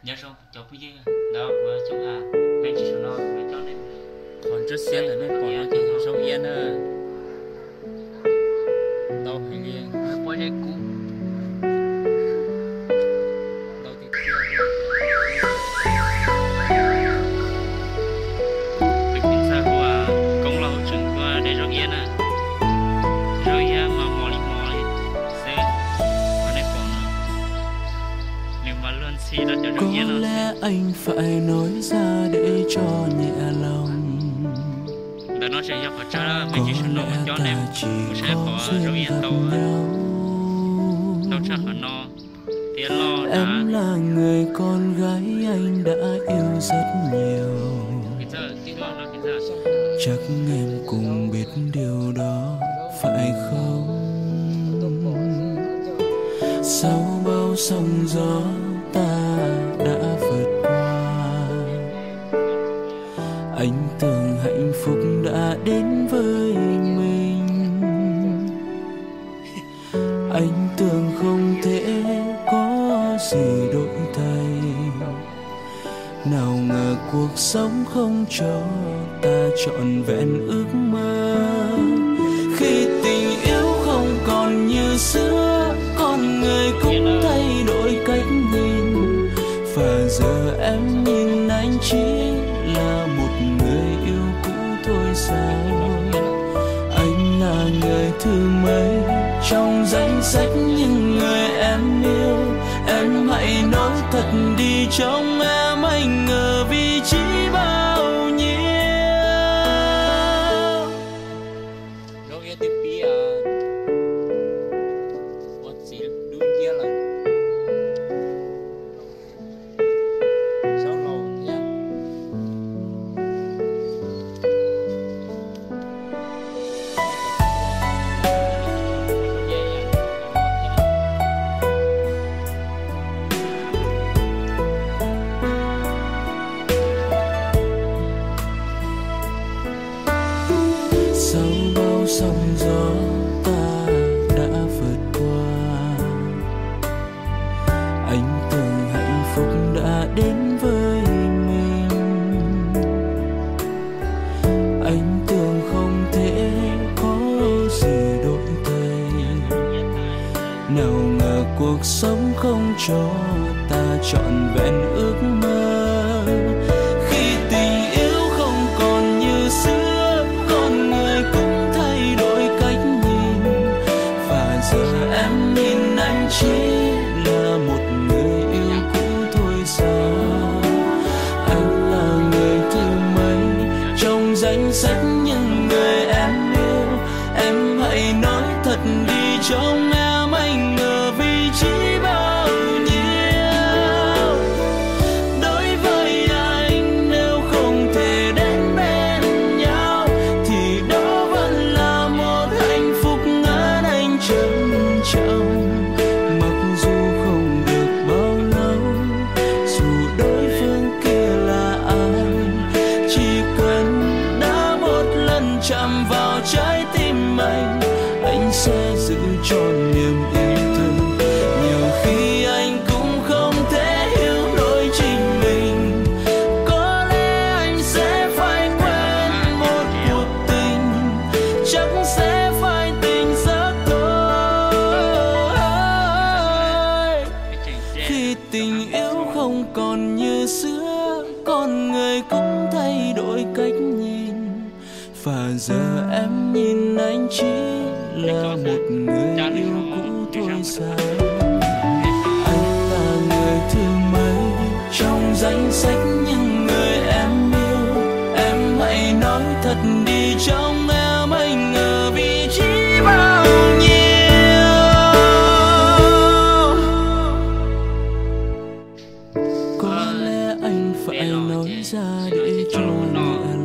nhớ xong cho bây giờ đó của chúng ta bên chỉ số nó của cho nên còn rất xiên là nên còn nó chỉ sông yên tao hay liền quay đây cũ tao thì việc bình xa của công lao trường của để rong yên rồi mà mò đi sẽ ở đây còn nếu mà luôn xí là cho rong yên có lẽ anh phải nói ra để cho nhẹ lòng. đó nó sẽ nhập vào cho Có mình chỉ số nó lẽ cho ta nên chỉ sẽ có có rong duyên yên gặp tàu nhau. đâu chắc là nó tiền lo đã Em là người con gái anh đã yêu rất nhiều. cái giờ cái lo nó cái giờ Chắc em cũng biết điều đó phải không? Sau bao sóng gió ta đã vượt qua. Anh tưởng hạnh phúc đã đến với mình. Anh tưởng không thể có gì đổi thay. Nào ngờ cuộc sống không cho ta trọn vẹn ước mơ. Khi tình yêu không còn như xưa, con người cũng thay đổi cách nhìn. Và giờ em nhìn anh chỉ là một người yêu cũ thôi sao? Anh là người thứ mấy trong danh sách những người em yêu. Em hãy nói thật đi trong em anh ở vị trí bao nhiêu. rong yên tiếp đi một gì đúng kia là sáu lầu nha. Sau bao sóng gió ta đã vượt qua. Anh tưởng hạnh phúc đã đến với mình. Anh tưởng không thể có gì đổi thay. Nào ngờ cuộc sống không cho ta trọn vẹn ước mơ. Khi tình yêu không còn như xưa, con người cũng thay đổi cách nhìn. Và giờ em nhìn anh chỉ là một người yêu cũ thôi sao? Anh là người thứ mấy trong danh sách những người em yêu. Em hãy nói thật đi trong em anh ở vị trí bao nhiêu. Đối với anh nếu không thể đến bên nhau thì đó vẫn là một hạnh phúc ngỡ anh trân trọng. Mặc dù không được bao lâu, dù đối phương kia là ai, chỉ cần đã một lần chạm vào trái tim anh sẽ giữ trọn niềm yêu thương. Nhiều khi anh cũng không thể hiểu nổi chính mình. Có lẽ anh sẽ phải quên một cuộc tình, chắc sẽ phải tình rất thôi. Khi tình yêu không còn như xưa, con người cũng thay đổi cách nhìn. Và giờ em nhìn anh chỉ là một người yêu cũ thôi sao? Anh là người thứ mấy trong danh sách những người em yêu. Em hãy nói thật đi trong em anh ở vị trí bao nhiêu. Có lẽ anh phải nói ra để cho nhẹ